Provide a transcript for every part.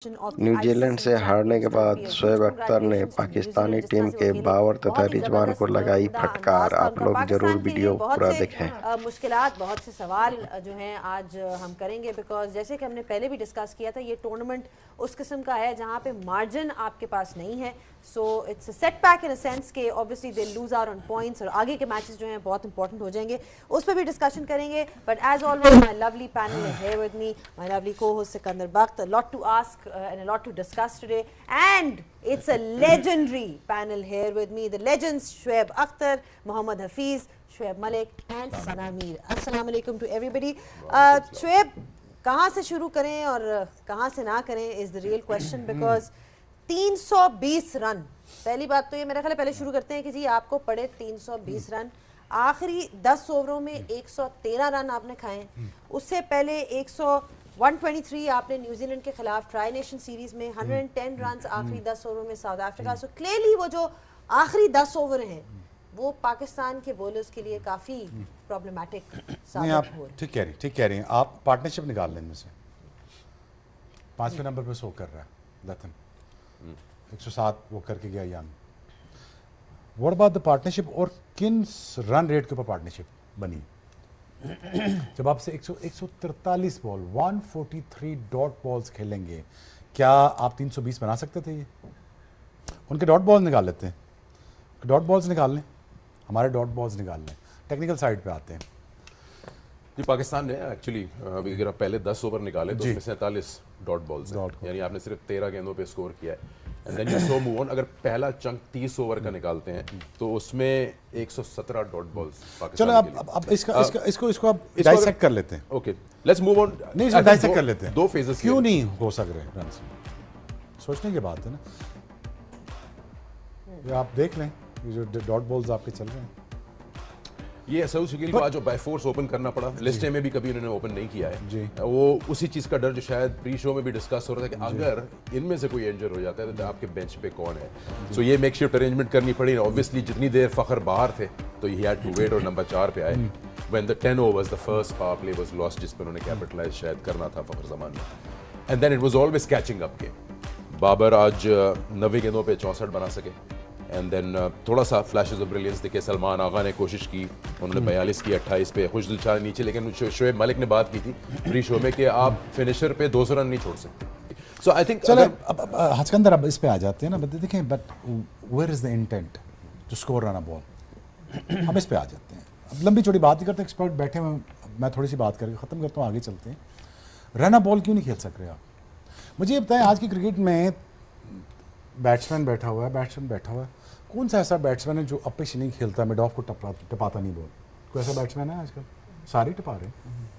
New Zealand से हारने के बाद शोएब अख्तर ने पाकिस्तानी टीम के बाबर तथा रिजवान को लगाई फटकार। आप लोग जरूर वीडियो पूरा देखें। मुश्किलात बहुत से सवाल जो हैं आज हम करेंगे, बिकॉज जैसे कि हमने पहले भी डिस्कस किया था, ये टूर्नामेंट उस किस्म का है जहाँ पे मार्जिन आपके पास नहीं है। So it's a setback in a sense के obviously they lose out on points, और आगे के मैचेस जो हैं बहुत इंपॉर्टेंट हो जाएंगे, उस पर भी डिस्कशन करेंगे। But as always my lovely panel is here with me, my lovely co-host Sikandar Bakht, a lot to ask and a lot to discuss today, and it's a legendary panel here with me, the legends Shoaib Akhtar, Mohammad Hafiz, Shoaib Malik and Sana Mir. Assalamu alaikum to everybody. Shoaib, कहाँ से शुरू करें और कहाँ से ना करें is the real question, because 320 run, पहली बात तो ये मेरा ख्याल है पहले शुरू करते हैं कि जी आपको पड़े 320 रन, आखिरी 10 ओवरों में 113 रन आपने खाए। उससे पहले 123 आपने न्यूजीलैंड के खिलाफ ट्राई नेशन सीरीज में, 110 रन आखिरी 10 ओवरों में साउथ अफ्रीका। सो क्लियरली वो जो आखिरी 10 ओवर हैं वो पाकिस्तान के बॉलर्स के लिए काफ़ी प्रॉब्लमेटिक साबित हो रहे हैं। ठीक कह रही हैं आप। पार्टनरशिप निकाल लें इनमें से। 5वें नंबर पे शो कर रहा है लतन, 107 वो करके गया यान। व्हाट अबाउट द पार्टनरशिप, और किन रन रेट के ऊपर पार्टनरशिप बनी? जब आपसे 143 बॉल 143 डॉट बॉल्स खेलेंगे, क्या आप 320 बना सकते थे? ये उनके डॉट बॉल्स निकाल लेते हैं, डॉट बॉल्स निकाल लें, हमारे डॉट बॉल्स निकाल लें। टेक्निकल साइड पे आते हैं जी। पाकिस्तान ने एक्चुअली अभी अगर आप पहले 10 ओवर निकाले तो उसमें 47 डॉट बॉल्स हैं, यानी आपने सिर्फ 13 गेंदों पे स्कोर किया है। And then you so move on. अगर पहला चंक 30 ओवर का निकालते हैं तो उसमें 117 डॉट बॉल्स पाकिस्तान। चलो अब इसको आप डाइसेक्ट कर लेते हैं। Okay, let's move on. नहीं, इसको डाइसेक्ट कर लेते हैं। दो फेजेस क्यों नहीं हो सक रहे रन? सोचने की बात है ना, ये आप देख लें, ये जो डॉट बॉल्स आपके चल रहे हैं, ये सऊद शकील को आज जो बाय फोर्स ओपन करना पड़ा, लिस्टे में भी कभी उन्होंने ओपन नहीं किया है जी। वो उसी चीज़ का डर जो शायद प्री शो में भी डिस्कस हो रहा था कि अगर इनमें से कोई इंजर हो जाता है तो आपके बेंच पे कौन है। सो ये मेक शिफ्ट अरेंजमेंट करनी पड़ी। ऑब्वियसली जितनी देर फखर बाहर थे तो ही हैड टू वेट, और नंबर 4 पे आए when the 10 overs the first power play was lost, जिस पर उन्होंने कैपिटलाइज शायद करना था फखर जमान ने। And then it was always catching up game. Babar आज 90 गेंदों पे 64 बना सके। एंड देन थोड़ा सा फ्लैशेस ऑफ ब्रिलियंस दिखे। सलमान आगा ने कोशिश की, उन्होंने 42 की 28 पे, खुशदिल शाह नीचे। लेकिन शोएब मलिक ने बात की थी प्री शो में कि आप फिनिशर पे 200 रन नहीं छोड़ सकते। सो आई थिंक चलो अब हजकंदर अब इस पे आ जाते हैं ना। देखें, but where is the intent to score run a ball? हम इस पे आ जाते हैं। अब लंबी चौड़ी बात ही करते हैं, एक्सपर्ट बैठे हुए, मैं थोड़ी सी बात करके ख़त्म करता हूँ, आगे चलते हैं। रन अ बॉल क्यों नहीं खेल सक रहे आप? मुझे ये बताएं, आज की क्रिकेट में बैट्समैन बैठा हुआ है, कौन सा ऐसा बैट्समैन है जो अपिश नहीं खेलता, मिड ऑफ को टपाता नहीं बॉल? कोई ऐसा बैट्समैन है आजकल? सारे टपा रहे हैं,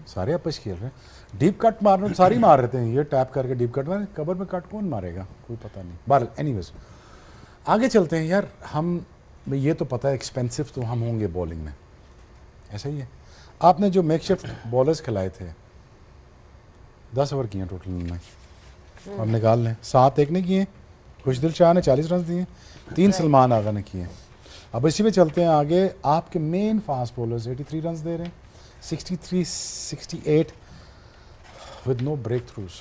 सारे अपिश खेल रहे हैं। डीप कट मारने सारे मार रहे थे, ये टैप करके डीप कट मारे, कवर में कट कौन मारेगा? कोई पता नहीं। बहरहाल एनीवेज आगे चलते हैं यार। हम ये तो पता है एक्सपेंसिव तो हम होंगे बॉलिंग में, ऐसा ही है। आपने जो मेकशिफ्ट बॉलर्स खिलाए थे, 10 ओवर किए टोटल में, हम निकाल लें। 7 एक ने किए, खुशदिल शाह ने 40 रन दिए, 3 सलमान आगा ने किए। अब इसी पे चलते हैं आगे। आपके मेन फास्ट बॉलर्स 83 रन दे रहे हैं, 63 68 with no breakthroughs.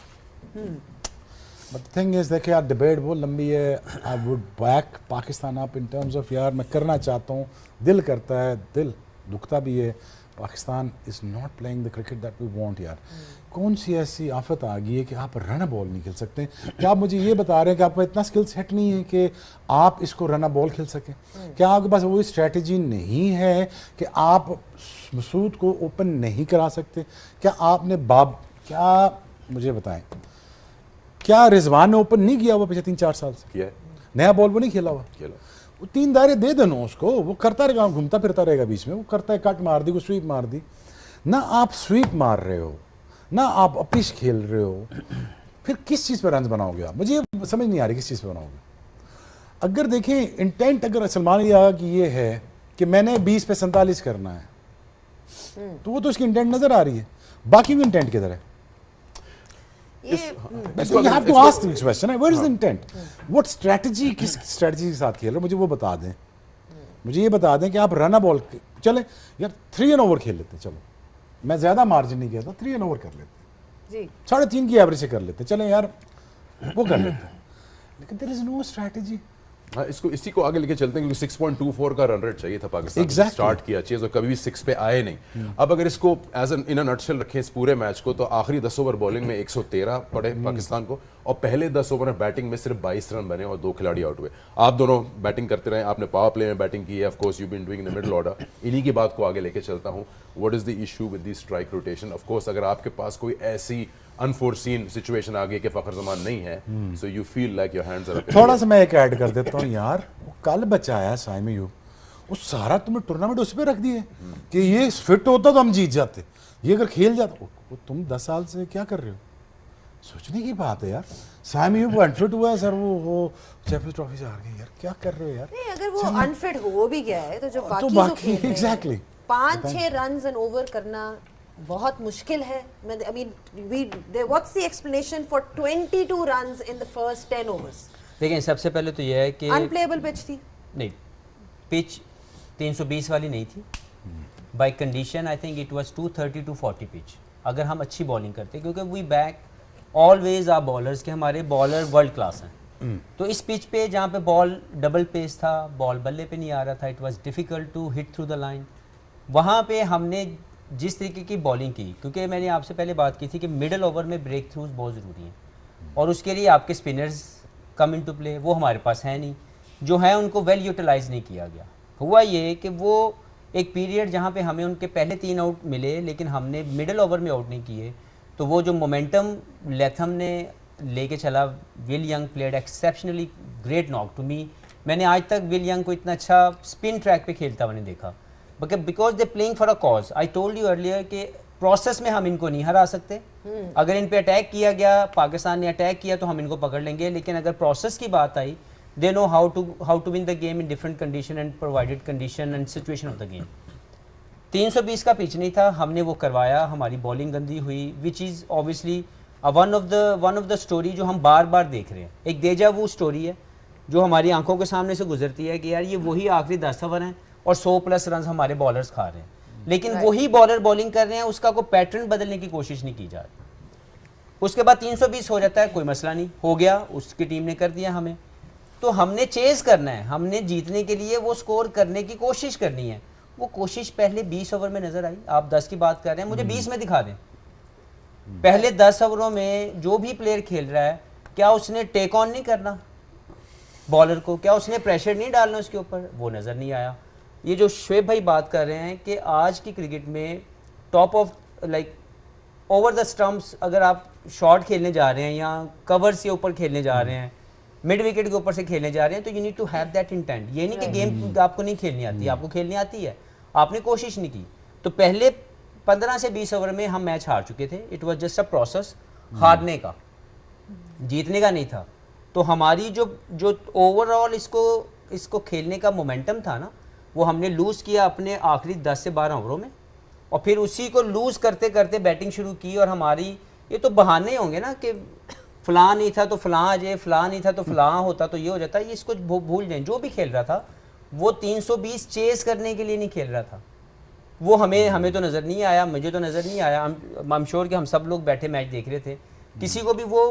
But thing is, देखिए यार, डिबेट बहुत लंबी है। I would back Pakistan up in terms of, यार मैं करना चाहता हूँ, दिल करता है, दिल दुखता भी है। Pakistan is not playing the cricket that we want. यार कौन सी ऐसी आफत आ गई है कि आप रन बॉल नहीं खेल सकते? क्या आप मुझे ये बता रहे हैं कि आपका इतना स्किल सेट नहीं है कि आप इसको रन बॉल खेल सकें? क्या आपके पास वो स्ट्रेटजी नहीं है कि आप मसूद को ओपन नहीं करा सकते? क्या आपने क्या मुझे बताएं, क्या रिजवान ने ओपन नहीं किया हुआ पिछले 3-4 साल से? किया है, नया बॉल वो नहीं खेला हुआ। वो 3 दायरे दे देना उसको, वो करता रहेगा, घूमता फिरता रहेगा बीच में, वो करता है, कट मार दी, वो स्वीप मार दी। ना आप स्वीप मार रहे हो, ना आप अपिश खेल रहे हो, फिर किस चीज़ पर रन बनाओगे आप? मुझे समझ नहीं आ रही किस चीज़ पर बनाओगे। अगर देखें इंटेंट, अगर सलमान ये आया कि ये है कि मैंने 20 पे 47 करना है, तो वो तो उसकी इंटेंट नजर आ रही है। बाकी भी इंटेंट किधर है? You have to ask this question. Where is the intent? What strategy, किस स्ट्रेटजी के साथ खेल रहे हो? मुझे वो बता दें। मुझे ये बता दें कि आप रन बॉल, चले यार 3 ओवर खेल लेते, चलो मैं ज्यादा मार्जिन नहीं कहता, 3 ओवर कर लेते, 3.5 की एवरेज से कर लेते, चले यार वो कर लेते हैं, लेकिन देयर इज नो स्ट्रैटेजी। हाँ, इसको इसी को आगे लेके चलते हैं, क्योंकि 6.24 का रन रेट चाहिए था पाकिस्तान को स्टार्ट किया चेज, और कभी भी 6 पे आए नहीं। अब अगर इसको as an in a nutshell रखें इस पूरे मैच को, तो आखिरी 10 ओवर बॉलिंग में 113 पड़े पाकिस्तान को, और पहले 10 ओवर में बैटिंग में सिर्फ 22 रन बने और 2 खिलाड़ी आउट हुए। आप दोनों बैटिंग करते रहे, आपने पावर प्ले में बैटिंग की है, of course you been doing in the middle order. इन्हीं की बात को आगे लेके चलता हूँ, what is the issue with the strike rotation? Of course अगर आपके पास कोई ऐसी अनफोर्सीन सिचुएशन आ गई कि फखर जमान नहीं है, so you feel like your hands are. थोड़ा सा मैं एक ऐड कर देता हूँ यार, वो कल बचा है साइम अयूब, वो सारा तुमने टूर्नामेंट उस पर रख दिए कि ये फिट होता तो हम जीत जाते, ये अगर खेल जाता। वो तुम 10 साल से क्या कर रहे हो? सोचने की बात है यार। साइम अयूब अनफिट हुआ है सर, वो चैंपियंस ट्रॉफी से हार गए यार, क्या कर रहे हो यार? नहीं, अगर वो अनफिट हो भी गया है तो जो बाकी जो बाकी खेल रहे हैं, एग्जैक्टली 5-6 रन्स एन ओवर करना बहुत मुश्किल है। I mean what's the explanation for 22 runs in the first 10 overs? देखिए, सबसे पहले तो यह है कि अनप्लेएबल पिच थी। नहीं, पिच 320 वाली नहीं थी। By condition I think it was 230 to 40 pitch. अगर हम अच्छी बॉलिंग करते, क्योंकि we back always are bowlers के हमारे बॉलर वर्ल्ड क्लास हैं, तो इस पिच पे जहाँ पे बॉल डबल पेस था, बॉल बल्ले पे नहीं आ रहा था, it was difficult to hit through the line. वहाँ पे हमने जिस तरीके की बॉलिंग की, क्योंकि मैंने आपसे पहले बात की थी कि मिडल ओवर में ब्रेक थ्रूज बहुत ज़रूरी हैं, और उसके लिए आपके spinners come in to play, वो हमारे पास है नहीं, जो है उनको वेल यूटिलाइज नहीं किया गया। हुआ ये कि वो एक पीरियड जहाँ पे हमें उनके पहले 3 आउट मिले, लेकिन हमने मिडल ओवर में आउट नहीं किए, तो वो जो मोमेंटम लेथम ने लेके चला, Will Young played exceptionally great knock to me. मैंने आज तक विल यंग को इतना अच्छा स्पिन ट्रैक पे खेलता हुआ नहीं देखा, because they playing for a cause. I told you earlier कि प्रोसेस में हम इनको नहीं हरा सकते। अगर इन पे अटैक किया गया, पाकिस्तान ने अटैक किया, तो हम इनको पकड़ लेंगे, लेकिन अगर प्रोसेस की बात आई, they know how to win the game in different condition and provided condition and situation of the game. 320 का पिच नहीं था, हमने वो करवाया, हमारी बॉलिंग गंदी हुई, which is obviously one of the story जो हम बार बार देख रहे हैं। एक डेजा वू स्टोरी है जो हमारी आंखों के सामने से गुजरती है कि यार ये वही आखिरी 10 ओवर हैं और 100+ रन हमारे बॉलर्स खा रहे हैं, लेकिन वही बॉलर बॉलिंग कर रहे हैं, उसका कोई पैटर्न बदलने की कोशिश नहीं की जा रही। उसके बाद 320 हो जाता है, कोई मसला नहीं, हो गया, उसकी टीम ने कर दिया हमें, तो हमने चेज़ करना है, हमने जीतने के लिए वो स्कोर करने की कोशिश करनी है। वो कोशिश पहले 20 ओवर में नज़र आई। आप 10 की बात कर रहे हैं, मुझे 20 में दिखा दें। पहले 10 ओवरों में जो भी प्लेयर खेल रहा है, क्या उसने टेक ऑन नहीं करना बॉलर को, क्या उसने प्रेशर नहीं डालना उसके ऊपर? वो नज़र नहीं आया। ये जो शुएब भाई बात कर रहे हैं कि आज की क्रिकेट में top of like over the stumps, अगर आप शॉट खेलने जा रहे हैं या कवर से ऊपर खेलने जा रहे हैं, मिड विकेट के ऊपर से खेलने जा रहे हैं, तो you need to have that intent. ये नहीं कि गेम आपको नहीं खेलनी आती, आपको खेलनी आती है, आपने कोशिश नहीं की। तो पहले 15 से 20 ओवर में हम मैच हार चुके थे। It was just a process, हारने का, जीतने का नहीं था। तो हमारी जो ओवरऑल इसको खेलने का मोमेंटम था ना, वो हमने लूज़ किया अपने आखिरी 10 से 12 ओवरों में, और फिर उसी को लूज़ करते करते बैटिंग शुरू की। और हमारी ये तो बहाने होंगे ना कि फ़लाँ नहीं था तो फ़लाँ आ जाए, फ़लाँ नहीं था तो फ़लाँ होता तो ये हो जाता, ये इसको भूल जाएं। जो भी खेल रहा था वो 320 चेस करने के लिए नहीं खेल रहा था। वो हमें तो नज़र नहीं आया, मुझे तो नज़र नहीं आया। आई एम श्योर कि हम सब लोग बैठे मैच देख रहे थे, किसी को भी वो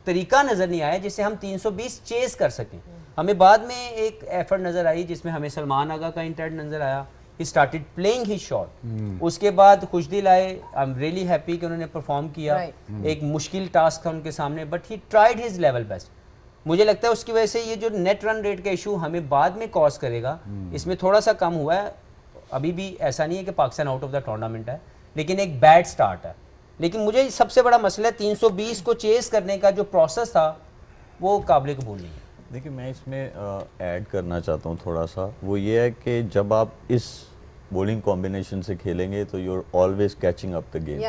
तरीका नज़र नहीं आया जिससे हम 320 चेस कर सकें। हमें बाद में एक एफर्ट नज़र आई जिसमें हमें सलमान आगा का इंटरेस्ट नज़र आया। He started playing his shot. उसके बाद खुशदिल आए, आई एम रियली हैप्पी कि उन्होंने परफॉर्म किया। एक मुश्किल टास्क था उनके सामने, but he tried his level best. मुझे लगता है उसकी वजह से ये जो नेट रन रेट का इशू हमें बाद में कॉज करेगा, इसमें थोड़ा सा कम हुआ है। अभी भी ऐसा नहीं है कि Pakistan out of the tournament है, लेकिन एक बैड स्टार्ट है। लेकिन मुझे सबसे बड़ा मसला 320 को चेस करने का जो प्रोसेस था वो काबिल कबूल नहीं है। देखिए, मैं इसमें ऐड करना चाहता हूँ थोड़ा सा, वो ये है कि जब आप इस बॉलिंग कॉम्बिनेशन से खेलेंगे तो you are always catching up the game.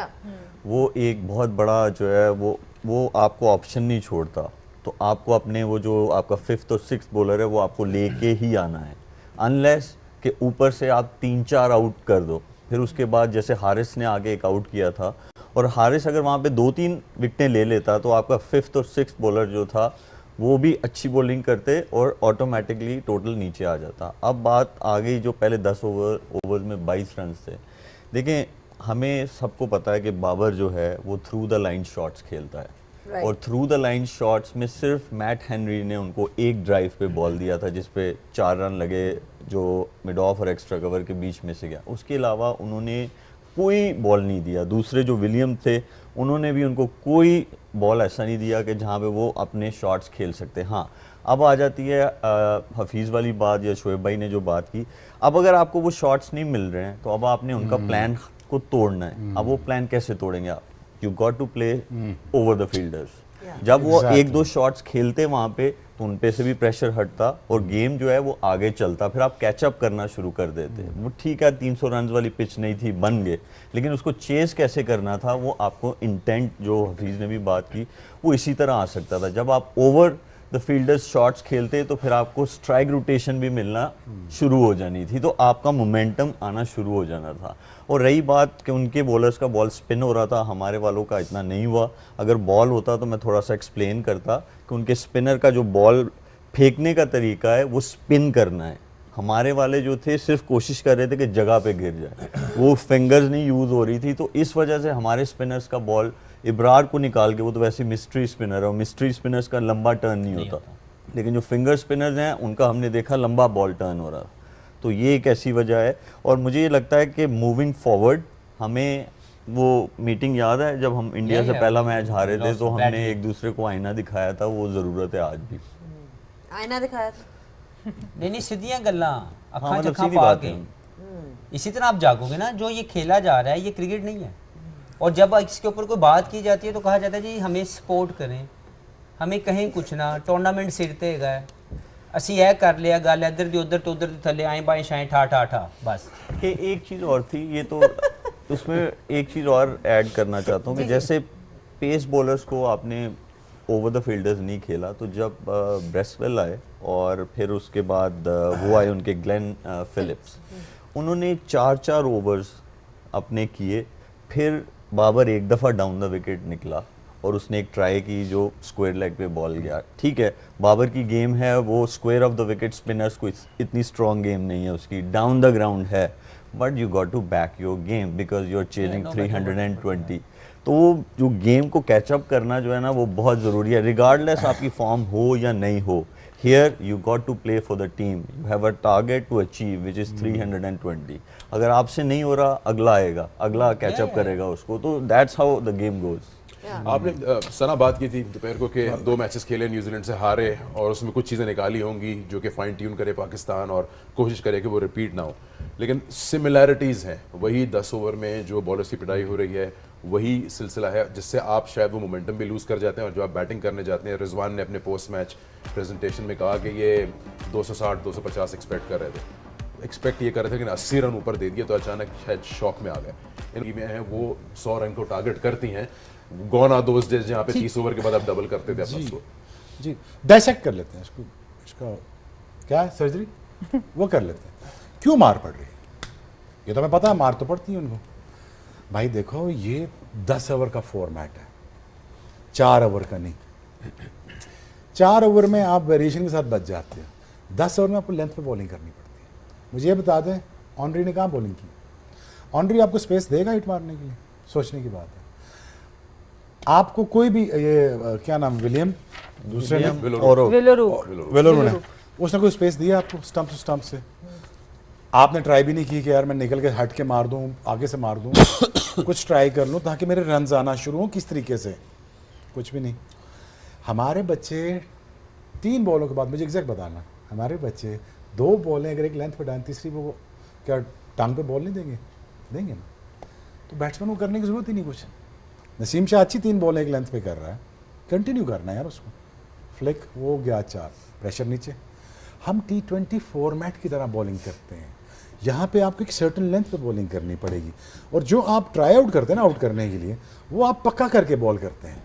वो एक बहुत बड़ा जो है वो आपको ऑप्शन नहीं छोड़ता। तो आपको अपने वो जो आपका 5th और 6th बॉलर है वो आपको लेके ही आना है, अनलेस कि ऊपर से आप 3-4 आउट कर दो। फिर उसके बाद जैसे हारिस ने आगे एक आउट किया था, और हारिस अगर वहाँ पे 2-3 विकेटें ले लेता तो आपका 5th और 6th बॉलर जो था वो भी अच्छी बॉलिंग करते और ऑटोमेटिकली टोटल नीचे आ जाता। अब बात आ गई जो पहले 10 ओवर में 22 रन थे। देखें, हमें सबको पता है कि बाबर जो है वो थ्रू द लाइन शॉट्स खेलता है। और थ्रू द लाइन शॉट्स में सिर्फ मैट हेनरी ने उनको एक ड्राइव पे बॉल दिया था जिस पे 4 रन लगे जो मिड ऑफ और एक्स्ट्रा कवर के बीच में से गया। उसके अलावा उन्होंने कोई बॉल नहीं दिया। दूसरे जो विलियम थे उन्होंने भी उनको कोई बॉल ऐसा नहीं दिया कि जहाँ पे वो अपने शॉट्स खेल सकते। हाँ, अब आ जाती है हफीज़ वाली बात या शोएब भाई ने जो बात की। अब अगर आपको वो शॉट्स नहीं मिल रहे हैं तो अब आपने उनका प्लान को तोड़ना है। अब वो प्लान कैसे तोड़ेंगे आप? You got to play over the fielders. जब वो एक दो शॉट्स खेलते वहाँ पे तो उन पे से भी प्रेशर हटता और गेम जो है वो आगे चलता, फिर आप कैचअप करना शुरू कर देते। वो ठीक है 300 रन वाली पिच नहीं थी, बन गए, लेकिन उसको चेस कैसे करना था वो आपको इंटेंट, जो हफीज़ ने भी बात की, वो इसी तरह आ सकता था। जब आप ओवर द फील्डर्स शॉट्स खेलते तो फिर आपको स्ट्राइक रोटेशन भी मिलना शुरू हो जानी थी, तो आपका मोमेंटम आना शुरू हो जाना था। और रही बात कि उनके बॉलर्स का बॉल स्पिन हो रहा था, हमारे वालों का इतना नहीं हुआ। अगर बॉल होता तो मैं थोड़ा सा एक्सप्लेन करता कि उनके स्पिनर का जो बॉल फेंकने का तरीका है वो स्पिन करना है। हमारे वाले जो थे सिर्फ कोशिश कर रहे थे कि जगह पे गिर जाए, वो फिंगर्स नहीं यूज़ हो रही थी। तो इस वजह से हमारे स्पिनर्स का बॉल इब्रार को निकाल के, वो तो वैसे मिस्ट्री स्पिनर है और मिस्ट्री स्पिनर्स का लंबा टर्न नहीं होता, लेकिन जो फिंगर स्पिनर्स हैं उनका हमने देखा लंबा बॉल टर्न हो रहा। तो ये एक ऐसी वजह है। और मुझे ये लगता है कि मूविंग फॉरवर्ड हमें, वो मीटिंग याद है जब हम इंडिया से पहला मैच हारे थे तो हमने एक दूसरे को आईना दिखाया था, वो ज़रूरत है आज भी। आईना दिखाया था? नहीं, सीधियां गल्लां, अखां मतलब चखां सीधी पा बात के है। इसी तरह आप जागोगे ना। जो ये खेला जा रहा है ये क्रिकेट नहीं है। और जब इसके ऊपर कोई बात की जाती है तो कहा जाता है जी हमें सपोर्ट करें, हमें कहीं कुछ ना, टूर्नामेंट सिर ते गए, असी यह कर लिया, गल इधर दी उधर तो उधर दी थले आए बाएं शाएं ठा ठा ठा बस। कि एक चीज़ और थी, ये तो उसमें एक चीज़ और ऐड करना चाहता हूँ कि जैसे पेस बॉलर्स को आपने ओवर द फील्डर्स नहीं खेला, तो जब ब्रेसवेल आए और फिर उसके बाद वो आए उनके ग्लेन फिलिप्स, उन्होंने 4-4 ओवर्स अपने किए। फिर बाबर एक दफ़ा डाउन द विकेट निकला और उसने एक ट्राई की जो स्क्वायर लेग पे बॉल गया। ठीक है, बाबर की गेम है, वो square off the wicket spinners को इतनी स्ट्रॉन्ग गेम नहीं है उसकी, डाउन द ग्राउंड है, but you got to back your game because you are chasing 320। तो वो जो गेम को कैचअप करना जो है ना वो बहुत ज़रूरी है, रिगार्डलेस आपकी फॉर्म हो या नहीं हो। Here you got to play for the team. You have a target to achieve which is 320. अगर आपसे नहीं हो रहा अगला आएगा, अगला कैचअप करेगा उसको, तो that's how the game goes. आपने सना बात की थी दोपहर को कि 2 मैचेस खेले, न्यूजीलैंड से हारे और उसमें कुछ चीज़ें निकाली होंगी जो कि फाइन ट्यून करे पाकिस्तान और कोशिश करे कि वो रिपीट ना हो, लेकिन सिमिलैरिटीज़ हैं। वही 10 ओवर में जो बॉलर्स की पिटाई हो रही है वही सिलसिला है जिससे आप शायद वो मोमेंटम भी लूज़ कर जाते हैं। और जो आप बैटिंग करने जाते हैं, रिजवान ने अपने पोस्ट मैच प्रेजेंटेशन में कहा कि ये 260-250 एक्सपेक्ट कर रहे थे, एक्सपेक्ट ये कर रहे थे कि 80 रन ऊपर दे दिए तो अचानक शायद शॉक में आ गए। इनकी में है वो 100 रन को टारगेट करती हैं, गॉन आर दोस डेज जहाँ पे 30 ओवर के बाद आप डबल करते थे अपना स्कोर। जी, डायसेक्ट कर लेते हैं इसको, इसका क्या है सर्जरी वो कर लेते हैं। क्यों मार पड़ रही है ये तो हमें पता है, मार तो पड़ती है उनको। भाई देखो ये 10 ओवर का फॉर्मेट है, 4 ओवर का नहीं। 4 ओवर में आप वेरिएशन के साथ बच जाते हैं, 10 ओवर में आपको लेंथ पे बॉलिंग करनी पड़ती है। मुझे ये बता दें ऑनरी ने कहाँ बॉलिंग की? ऑनरी आपको स्पेस देगा हिट मारने के लिए, सोचने की बात है। आपको कोई भी ये क्या नाम, विलियम दूसरे ने वेलोरू ने, उसने कोई स्पेस दिया आपको स्टंप से स्टंप से? आपने ट्राई भी नहीं की कि यार मैं निकल के हट के मार दूं, आगे से मार दूं, कुछ ट्राई कर लूं ताकि मेरे रन्स आना शुरू हों किस तरीके से? कुछ भी नहीं। हमारे बच्चे 3 बॉलों के बाद, मुझे एग्जैक्ट बताना, हमारे बच्चे 2 बॉलें अगर एक लेंथ पे डालें, तीसरी वो क्या टांग पे बॉल नहीं देंगे? देंगे ना। तो बैट्समैन को करने की ज़रूरत ही नहीं कुछ। नसीम शाह अच्छी 3 बॉलें एक लेंथ पे कर रहा है, कंटिन्यू करना है यार उसको। फ्लिक वो गया 4, प्रेशर नीचे। हम T20 फॉर्मेट की तरह बॉलिंग करते हैं, यहाँ पे आपको एक सर्टन लेंथ पे बॉलिंग करनी पड़ेगी। और जो आप ट्राई आउट करते हैं ना आउट करने के लिए, वो आप पक्का करके बॉल करते हैं।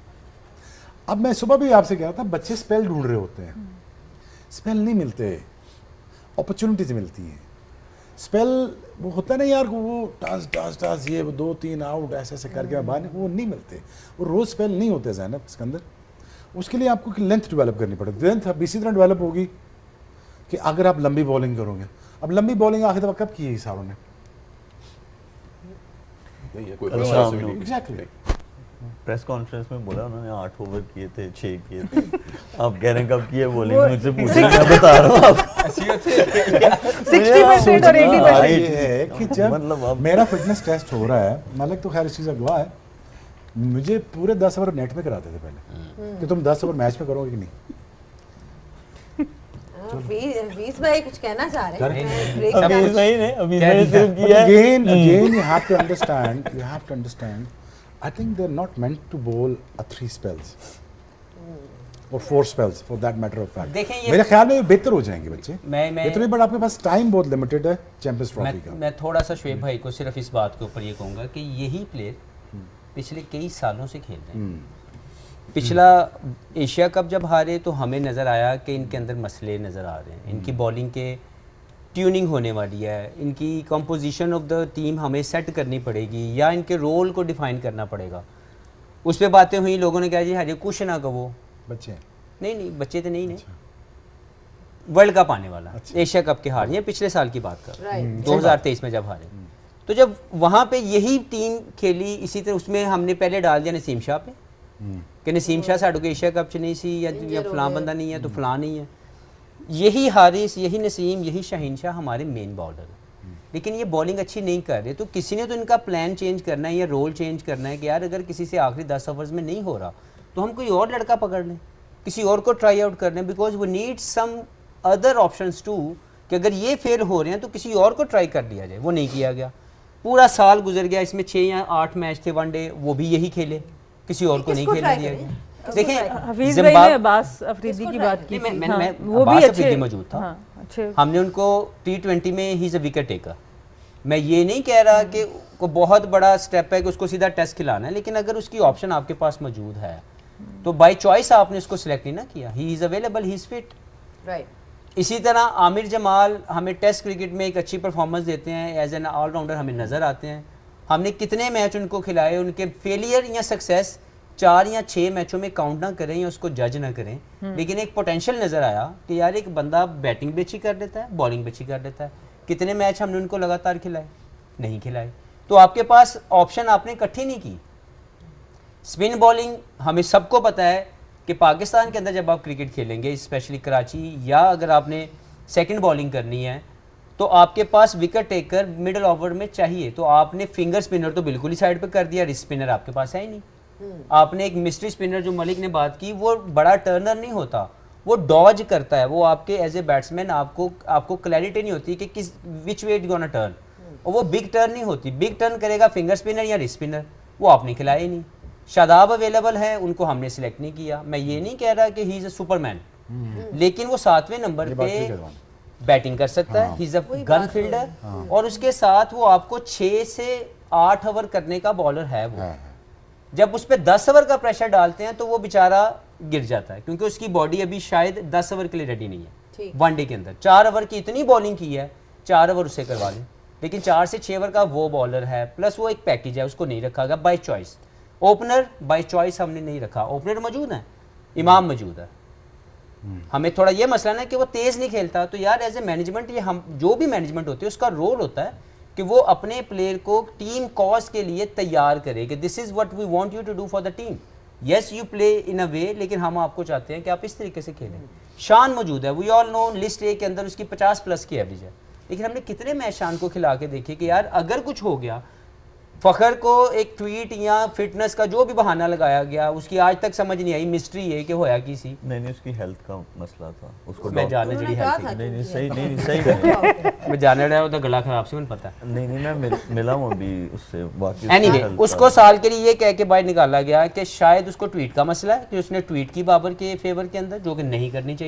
अब मैं सुबह भी आपसे कह रहा था, बच्चे स्पेल ढूंढ रहे होते हैं, स्पेल नहीं मिलते, अपॉर्चुनिटीज मिलती हैं। स्पेल वो होता है ना यार, वो टास टास टास ये 2-3 आउट ऐसे ऐसे करके बाहर, वो नहीं मिलते, वो रोज़ स्पेल नहीं होते ज़ैनब इसके अंदर। उसके लिए आपको लेंथ डेवलप करनी पड़ेगी। लेंथ अब इसी तरह डेवलप होगी कि अगर आप लंबी बॉलिंग करोगे। अब लंबी बॉलिंग आखिर दफा कब की है सारों ने? नहीं है कोई एग्जैक्टली। प्रेस कॉन्फ्रेंस में बोला उन्होंने 8 ओवर किए थे, 6 किए थे। आप कह रहे हैं कब किए बॉलिंग, मुझसे पूछ रहे हैं, मैं बता रहा हूँ आपको। 60% और 80%। ये है कि जब मतलब मेरा फिटनेस टेस्ट हो रहा है, मालिक तो खैर इस चीज़ का गवाह है, मुझे पूरे 10 ओवर नेट में कराते थे पहले कि तुम 10 ओवर मैच में करोगे कि नहीं। वीस भाई कुछ कहना चाह रहे हैं? अभी नहीं नहीं अभी मैंने सिर्फ किया है। Again, you have to understand. I think they're not meant to bowl a 3 spells or 4 spells for that matter of fact. देखें ये मेरे ख्याल में ये बेहतर हो जाएंगे बच्चे। मैं इतने बट आपके पास टाइम बहुत लिमिटेड है चैंपियंस ट्रॉफी का। मैं थोड़ा सा शुएब भाई को सिर्फ इस बात के ऊपर ये कहूँगा कि यही प्लेयर पिछले कई सालों से खेल रहे हैं। पिछला एशिया कप जब हारे तो हमें नज़र आया कि इनके अंदर मसले नज़र आ रहे हैं, इनकी बॉलिंग के ट्यूनिंग होने वाली है, इनकी कंपोजिशन ऑफ द टीम हमें सेट करनी पड़ेगी या इनके रोल को डिफाइन करना पड़ेगा। उस पर बातें हुई, लोगों ने कहा जी हरे कुछ ना कहो, बच्चे नहीं बच्चे तो नहीं, वर्ल्ड कप आने वाला, एशिया कप के हार, ये पिछले साल की बात कर रहे हैं 2023 में जब हारे। तो जब वहाँ पे यही टीम खेली इसी तरह, उसमें हमने पहले डाल दिया नसीम शाह पे कि नसीम शाह साढ़े को एशिया कप च नहीं सी या फलां बंदा नहीं है तो फलां नहीं है। यही हारिस, यही नसीम, यही शाहीन शाह हमारे मेन बॉलर है, लेकिन ये बॉलिंग अच्छी नहीं कर रहे। तो किसी ने तो इनका प्लान चेंज करना है या रोल चेंज करना है कि यार अगर किसी से आखिरी 10 ओवर्स में नहीं हो रहा तो हम कोई और लड़का पकड़ लें, किसी और को ट्राई आउट कर लें, बिकॉज वो need some other options to कि अगर ये फेल हो रहे हैं तो किसी और को ट्राई कर लिया जाए। वो नहीं किया गया, पूरा साल गुजर गया, इसमें 6 या 8 मैच थे वनडे, वो भी यही खेले, किसी और को नहीं खेलने दिया गया। देखिए हफीज भाई ने अब्बास अफरीदी की बात की, वो भी अच्छे मौजूद था, हमने उनको T20 में he is a wicket taker. मैं ये नहीं कह रहा कि को बहुत बड़ा स्टेप है कि उसको सीधा टेस्ट खिलाना है, लेकिन अगर उसकी ऑप्शन आपके पास मौजूद है तो बाय चॉइस आपने उसको सिलेक्ट नहीं ना किया, he is available, he is fit, right. इसी तरह आमिर जमाल हमें टेस्ट क्रिकेट में एक अच्छी परफॉर्मेंस देते हैं, एज एन ऑलराउंडर हमें नज़र आते हैं। हमने कितने मैच उनको खिलाए, उनके फेलियर या सक्सेस 4 या 6 मैचों में काउंट ना करें या उसको जज ना करें, लेकिन एक पोटेंशियल नज़र आया कि यार एक बंदा बैटिंग भी अच्छी कर लेता है, बॉलिंग भी अच्छी कर लेता है। कितने मैच हमने उनको लगातार खिलाए, नहीं खिलाए। तो आपके पास ऑप्शन आपने इकट्ठी नहीं की। स्पिन बॉलिंग हमें सबको पता है कि पाकिस्तान के अंदर जब आप क्रिकेट खेलेंगे, स्पेशली कराची, या अगर आपने सेकंड बॉलिंग करनी है तो आपके पास विकेट टेकर मिडिल ओवर में चाहिए। तो आपने फिंगर स्पिनर तो बिल्कुल ही साइड पे कर दिया, रिस्ट स्पिनर आपके पास है ही नहीं। आपने एक मिस्ट्री स्पिनर जो मलिक ने बात की, वो बड़ा टर्नर नहीं होता, वो डॉज करता है, वो आपके एज ए बैट्समैन आपको क्लैरिटी नहीं होती कि किस विच वे इट गोना टर्न, और वो बिग टर्न नहीं होती। बिग टर्न करेगा फिंगर स्पिनर या रिस्ट स्पिनर, वो आपने खिलाया ही नहीं। शादाब अवेलेबल है, उनको हमने सिलेक्ट नहीं किया। मैं ये नहीं कह रहा कि ही इज अ सुपरमैन, लेकिन वो 7वें नंबर पे बैटिंग कर सकता है, he is a gun fielder, और उसके साथ वो आपको 6 से 8 ओवर करने का बॉलर है वो। जब उस पर 10 ओवर का प्रेशर डालते हैं तो वो बेचारा गिर जाता है, क्योंकि उसकी बॉडी अभी शायद 10 ओवर के लिए रेडी नहीं है। वनडे के अंदर 4 ओवर की इतनी बॉलिंग की है, 4 ओवर उससे करवा लें, लेकिन 4 से 6 ओवर का वो बॉलर है, प्लस वो एक पैकेज है, उसको नहीं रखा गया by choice. Opener by choice हमने नहीं रखा, ओपनर मौजूद है, इमाम मौजूद है। हमें थोड़ा ये मसला ना कि वो तेज़ नहीं खेलता, तो यार एज ए मैनेजमेंट, ये हम जो भी मैनेजमेंट होती है उसका रोल होता है कि वो अपने प्लेयर को टीम कॉज के लिए तैयार करे कि this is what we want you to do for the team. Yes you play in a way, लेकिन हम आपको चाहते हैं कि आप इस तरीके से खेलें। शान मौजूद है, we all know, list A के अंदर उसकी 50+ की एवरेज है, लेकिन हमने कितने मैच शान को खिला के देखे कि यार अगर कुछ हो गया, फ़खर को एक ट्वीट या फिटनेस का जो भी बहाना लगाया गया, उसकी आज तक समझ नहीं आई, मिस्ट्री है कि होया की सी। नहीं उसकी हेल्थ का मसला था, उसको मैं जाने जड़ी हेल्थ नहीं सही मैं जाने रहा हूं तो गला खराब से मुझे पता है। नहीं मैं मिला हूं अभी उससे, बाकी एनीवे उसको साल के लिए ये कह के बाहर निकाला गया कि शायद उसको ट्वीट का मसला है कि उसने ट्वीट की बाबर के फेवर के अंदर, जो कि नहीं करनी चाहिए।